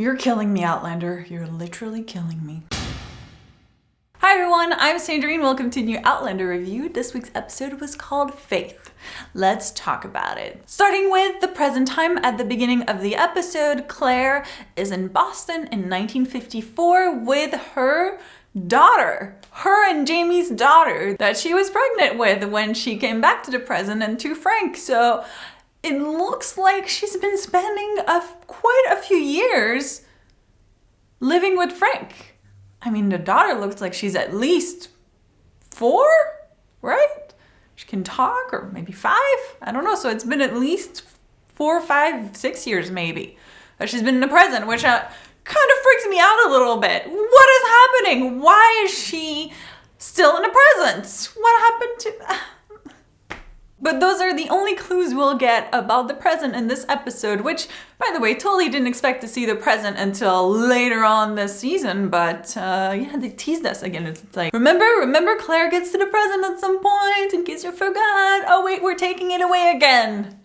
You're killing me, Outlander. You're literally killing me. Hi everyone, I'm Sandrine. Welcome to a new Outlander review. This week's episode was called Faith. Let's talk about it. Starting with the present time at the beginning of the episode, Claire is in Boston in 1954 with her daughter. Her and Jamie's daughter that she was pregnant with when she came back to the present and to Frank. So it looks like she's been spending quite a few years living with Frank. I mean, the daughter looks like she's at least 4, right? She can talk, or maybe 5. I don't know. So it's been at least 4, 5, 6 years maybe that she's been in the present, which kind of freaks me out a little bit. What is happening? Why is she still in the present? What happened to... But those are the only clues we'll get about the present in this episode, which, by the way, totally didn't expect to see the present until later on this season. But yeah, they teased us again. It's like, remember Claire gets to the present at some point, in case you forgot. Oh wait, we're taking it away again.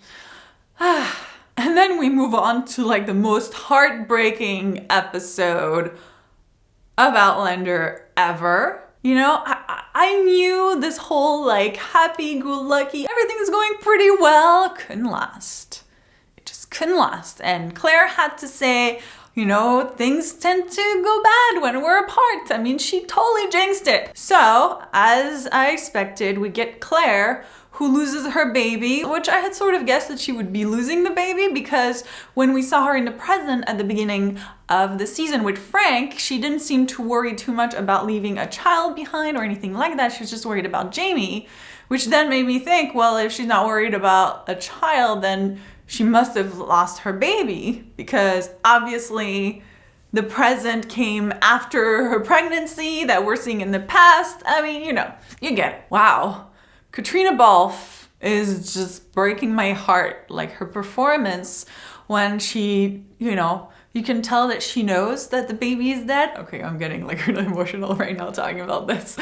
And then we move on to like the most heartbreaking episode of Outlander ever. You know, I knew this whole like happy-go-lucky, everything is going pretty well, couldn't last. It just couldn't last. And Claire had to say, you know, things tend to go bad when we're apart. I mean, she totally jinxed it. So, as I expected, we get Claire, who loses her baby, which I had sort of guessed that she would be losing the baby because when we saw her in the present at the beginning of the season with Frank, she didn't seem to worry too much about leaving a child behind or anything like that. She was just worried about Jamie, which then made me think, well, if she's not worried about a child, then she must have lost her baby because obviously the present came after her pregnancy that we're seeing in the past. I mean, you know, you get it. Wow. Katrina Balfe is just breaking my heart. Like her performance when she, you know, you can tell that she knows that the baby is dead. Okay, I'm getting like really emotional right now talking about this.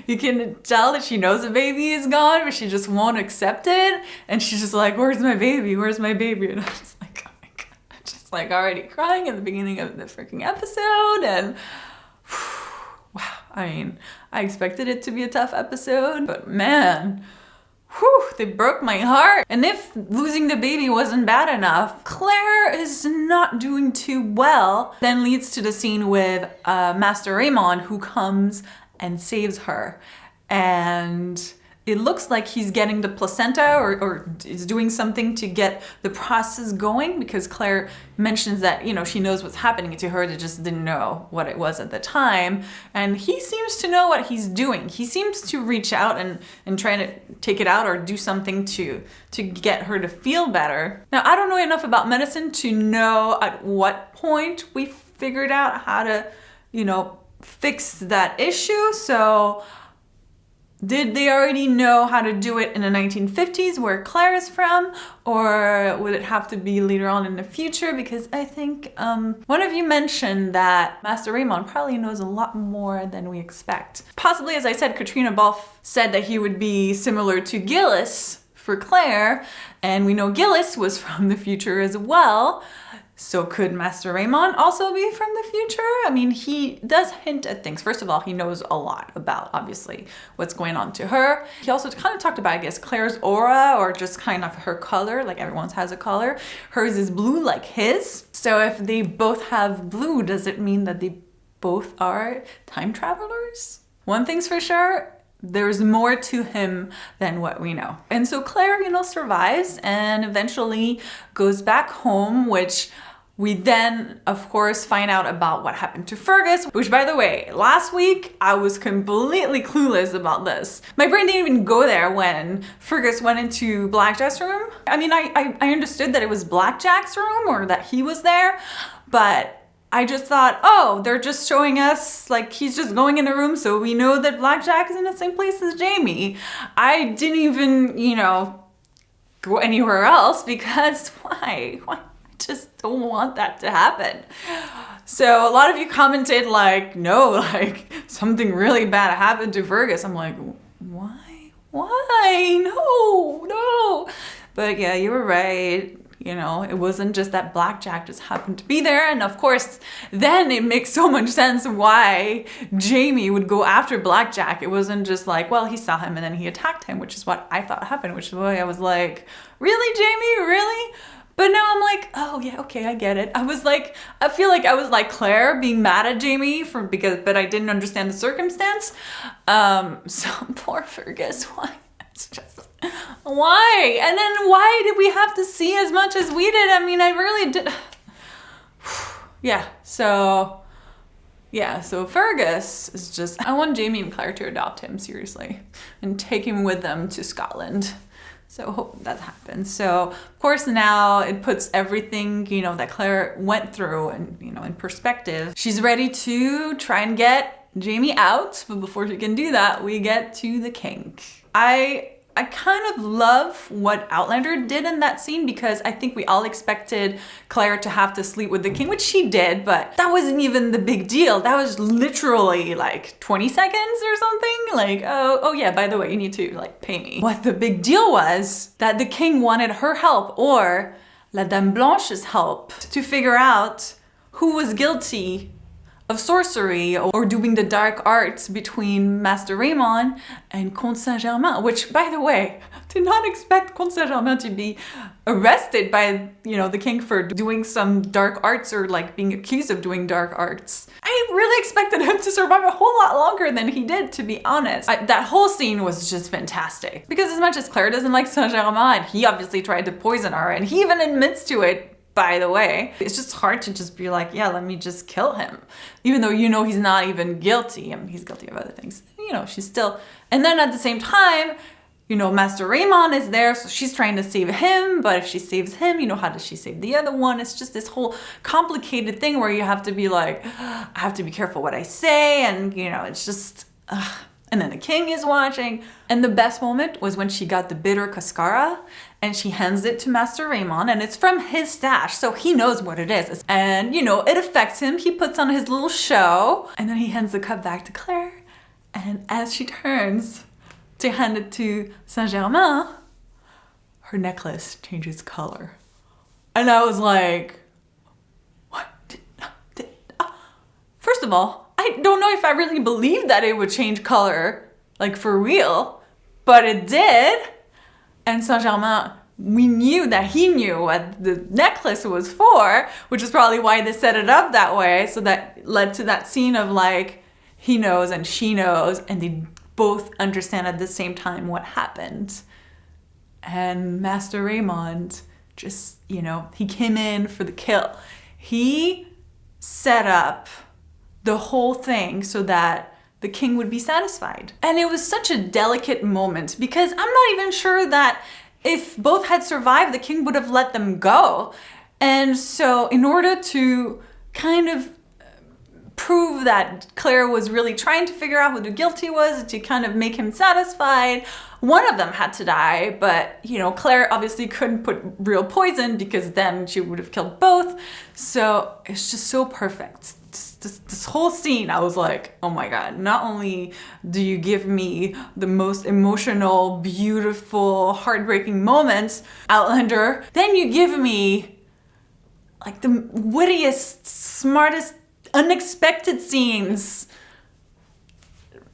You can tell that she knows the baby is gone, but she just won't accept it. And she's just like, where's my baby? Where's my baby? And I'm just like, oh my God. I'm just like already crying at the beginning of the freaking episode. And wow, I mean, I expected it to be a tough episode, but man, whew, they broke my heart. And if losing the baby wasn't bad enough, Claire is not doing too well. Then leads to the scene with Master Raymond, who comes and saves her. And it looks like he's getting the placenta or is doing something to get the process going because Claire mentions that, you know, she knows what's happening to her. They just didn't know what it was at the time. And he seems to know what he's doing. He seems to reach out and try to take it out or do something to get her to feel better. Now, I don't know enough about medicine to know at what point we figured out how to, you know, fix that issue. So did they already know how to do it in the 1950s where Claire is from? Or would it have to be later on in the future? Because I think one of you mentioned that Master Raymond probably knows a lot more than we expect. Possibly, as I said, Katrina Balfe said that he would be similar to Gillis for Claire. And we know Gillis was from the future as well. So could Master Raymond also be from the future? I mean, he does hint at things. First of all, he knows a lot about, obviously, what's going on to her. He also kind of talked about, I guess, Claire's aura or just kind of her color. Like everyone's has a color. Hers is blue like his. So if they both have blue, does it mean that they both are time travelers? One thing's for sure, there's more to him than what we know. And so Claire, you know, survives and eventually goes back home, which we then, of course, find out about what happened to Fergus, which, by the way, last week, I was completely clueless about this. My brain didn't even go there when Fergus went into Blackjack's room. I mean, I understood that it was Blackjack's room or that he was there, but I just thought, oh, they're just showing us, like, he's just going in the room so we know that Blackjack is in the same place as Jamie. I didn't even, you know, go anywhere else because why? I just don't want that to happen. So a lot of you commented like, no, like something really bad happened to Fergus. I'm like, why? No. But yeah, you were right. You know, it wasn't just that Blackjack just happened to be there. And of course, then it makes so much sense why Jamie would go after Blackjack. It wasn't just like, well, he saw him and then he attacked him, which is what I thought happened, which is why I was like, really, Jamie? Really? But now I'm like, oh yeah, okay, I get it. I feel like I was like Claire being mad at Jamie but I didn't understand the circumstance. So poor Fergus, why? It's just, why? And then why did we have to see as much as we did? I mean, I really did. So Fergus is just, I want Jamie and Claire to adopt him, seriously, and take him with them to Scotland. So hope that happens. So of course now it puts everything, that Claire went through and, in perspective. She's ready to try and get Jamie out, but before she can do that, we get to the king. I kind of love what Outlander did in that scene, because I think we all expected Claire to have to sleep with the king, which she did, but that wasn't even the big deal. That was literally like 20 seconds or something. Like, oh yeah, by the way, you need to like pay me. What the big deal was that the king wanted her help, or La Dame Blanche's help, to figure out who was guilty of sorcery or doing the dark arts between Master Raymond and Comte Saint-Germain, which, by the way, did not expect Comte Saint-Germain to be arrested by, the king for doing some dark arts or like being accused of doing dark arts. I really expected him to survive a whole lot longer than he did, to be honest. That whole scene was just fantastic, because as much as Claire doesn't like Saint-Germain, he obviously tried to poison her, and he even admits to it. By the way, it's just hard to just be like, yeah, let me just kill him. Even though he's not even guilty. I mean, he's guilty of other things. She's still... And then at the same time, Master Raymond is there, so she's trying to save him, but if she saves him, how does she save the other one? It's just this whole complicated thing where you have to be like, I have to be careful what I say, and, it's just... And then the king is watching. And the best moment was when she got the bitter cascara and she hands it to Master Raymond, and it's from his stash, so he knows what it is. And, it affects him. He puts on his little show, and then he hands the cup back to Claire. And as she turns to hand it to Saint-Germain, her necklace changes color. And I was like, what? First of all, I don't know if I really believed that it would change color, like for real, but it did. And Saint-Germain, we knew that he knew what the necklace was for, which is probably why they set it up that way. So that led to that scene of like, he knows and she knows, and they both understand at the same time what happened. And Master Raymond just, he came in for the kill. He set up the whole thing so that the king would be satisfied. And it was such a delicate moment, because I'm not even sure that if both had survived, the king would have let them go. And so in order to kind of prove that Claire was really trying to figure out who the guilty was, to kind of make him satisfied, one of them had to die. But, Claire obviously couldn't put real poison, because then she would have killed both. So it's just so perfect. This whole scene, I was like, oh my God, not only do you give me the most emotional, beautiful, heartbreaking moments, Outlander, then you give me like the wittiest, smartest, unexpected scenes.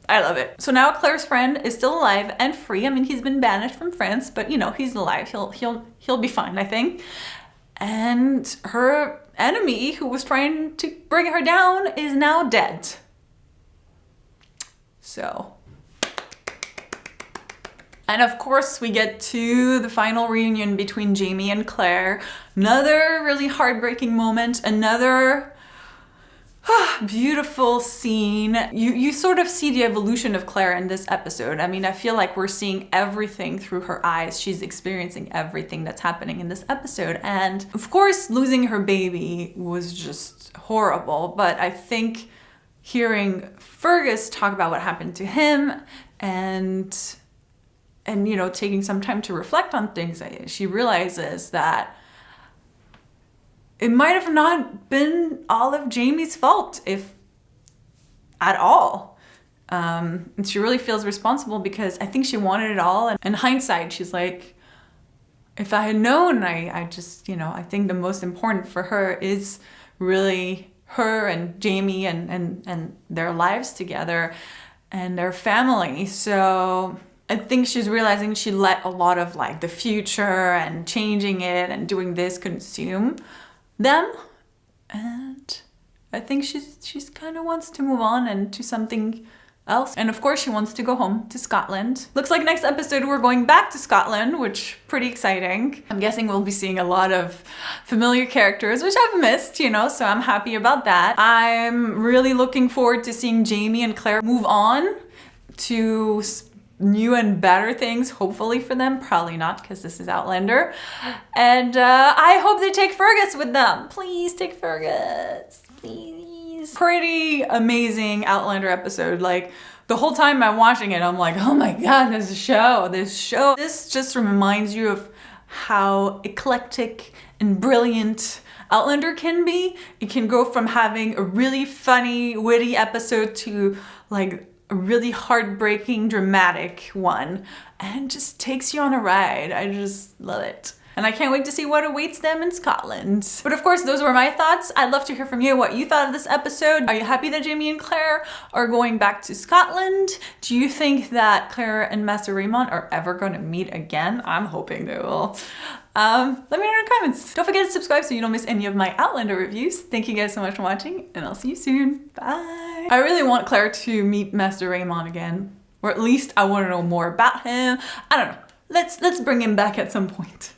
I love it. So now Claire's friend is still alive and free. I mean, he's been banished from France, but he's alive. He'll be fine, I think. And her enemy, who was trying to bring her down, is now dead. So, and of course we get to the final reunion between Jamie and Claire. Another really heartbreaking moment, another beautiful scene. You sort of see the evolution of Claire in this episode. I mean, I feel like we're seeing everything through her eyes. She's experiencing everything that's happening in this episode. And of course, losing her baby was just horrible. But I think hearing Fergus talk about what happened to him and taking some time to reflect on things, she realizes that it might have not been all of Jamie's fault, if at all. And she really feels responsible, because I think she wanted it all. And in hindsight, she's like, if I had known, I just, you know, I think the most important for her is really her and Jamie and their lives together and their family. So I think she's realizing she let a lot of like the future and changing it and doing this consume them. And I think she's kind of wants to move on and to something else. And of course she wants to go home to Scotland. Looks like next episode we're going back to Scotland, which pretty exciting. I'm guessing we'll be seeing a lot of familiar characters, which I've missed, you know, so I'm happy about that. I'm really looking forward to seeing Jamie and Claire move on to new and better things, hopefully for them. Probably not, because this is Outlander. And I hope they take Fergus with them. Please take Fergus, please. Pretty amazing Outlander episode. Like, the whole time I'm watching it, I'm like, oh my God, this show. This just reminds you of how eclectic and brilliant Outlander can be. It can go from having a really funny, witty episode to like a really heartbreaking, dramatic one, and just takes you on a ride. I just love it. And I can't wait to see what awaits them in Scotland. But of course, those were my thoughts. I'd love to hear from you what you thought of this episode. Are you happy that Jamie and Claire are going back to Scotland? Do you think that Claire and Master Raymond are ever going to meet again? I'm hoping they will. Let me know in the comments. Don't forget to subscribe so you don't miss any of my Outlander reviews. Thank you guys so much for watching, and I'll see you soon. Bye. I really want Claire to meet Master Raymond again. Or at least I want to know more about him. I don't know. Let's bring him back at some point.